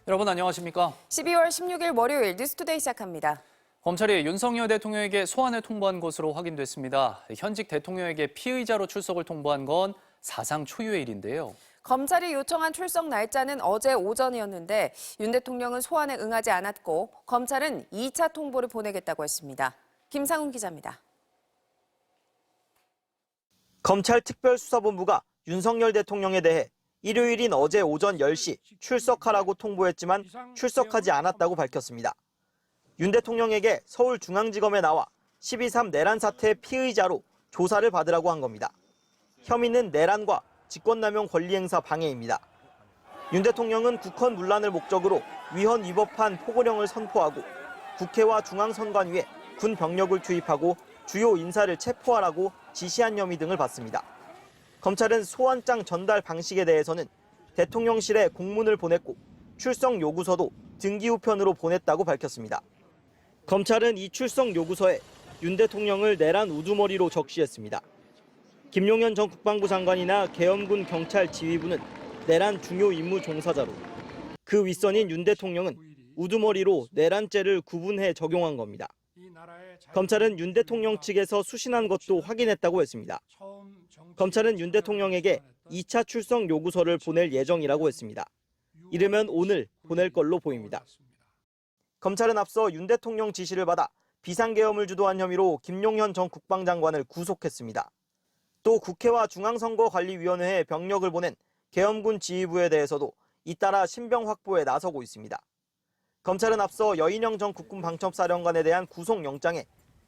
여러분 안녕하십니까? 12월 16일 월요일 뉴스투데이 시작합니다. 검찰이 윤석열 대통령에게 소환을 통보한 것으로 확인됐습니다. 현직 대통령에게 피의자로 출석을 통보한 건 사상 초유의 일인데요. 검찰이 요청한 출석 날짜는 어제 오전이었는데 윤 대통령은 소환에 응하지 않았고 검찰은 2차 통보를 보내겠다고 했습니다. 김상훈 기자입니다. 검찰 특별수사본부가 윤석열 대통령에 대해 일요일인 어제 오전 10시 출석하라고 통보했지만 출석하지 않았다고 밝혔습니다. 윤 대통령에게 서울중앙지검에 나와 12.3 내란 사태 피의자로 조사를 받으라고 한 겁니다. 혐의는 내란과 직권남용 권리행사 방해입니다. 윤 대통령은 국헌 문란을 목적으로 위헌 위법한 포고령을 선포하고 국회와 중앙선관위에 군 병력을 투입하고 주요 인사를 체포하라고 지시한 혐의 등을 받습니다. 검찰은 소환장 전달 방식에 대해서는 대통령실에 공문을 보냈고 출석 요구서도 등기 우편으로 보냈다고 밝혔습니다. 검찰은 이 출석 요구서에 윤 대통령을 내란 우두머리로 적시했습니다. 김용현 전 국방부 장관이나 계엄군 경찰 지휘부는 내란 중요 임무 종사자로, 그 윗선인 윤 대통령은 우두머리로 내란죄를 구분해 적용한 겁니다. 검찰은 윤 대통령 측에서 수신한 것도 확인했다고 했습니다. 검찰은 윤 대통령에게 2차 출석 요구서를 보낼 예정이라고 했습니다. 이르면 오늘 보낼 걸로 보입니다. 검찰은 앞서 윤 대통령 지시를 받아 비상계엄을 주도한 혐의로 김용현 전 국방장관을 구속했습니다. 또 국회와 중앙선거관리위원회에 병력을 보낸 계엄군 지휘부에 대해서도 잇따라 신병 확보에 나서고 있습니다. 검찰은 앞서 여인영 전 국군 방첩사령관에 대한 구속영장에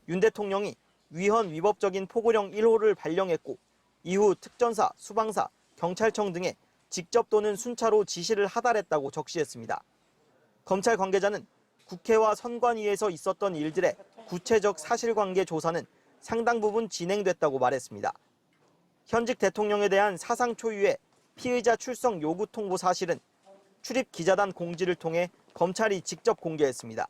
윤 대통령이 위헌 위법적인 포고령 1호를 발령했고 이후 특전사, 수방사, 경찰청 등에 직접 또는 순차로 지시를 하달했다고 적시했습니다. 검찰 관계자는 국회와 선관위에서 있었던 일들의 구체적 사실관계 조사는 상당 부분 진행됐다고 말했습니다. 현직 대통령에 대한 사상 초유의 피의자 출석 요구 통보 사실은 출입 기자단 공지를 통해 검찰이 직접 공개했습니다.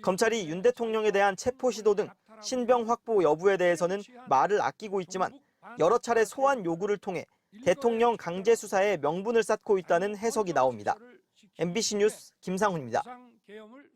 검찰이 윤 대통령에 대한 체포 시도 등 신병 확보 여부에 대해서는 말을 아끼고 있지만 여러 차례 소환 요구를 통해 대통령 강제 수사에 명분을 쌓고 있다는 해석이 나옵니다. MBC 뉴스 김상훈입니다.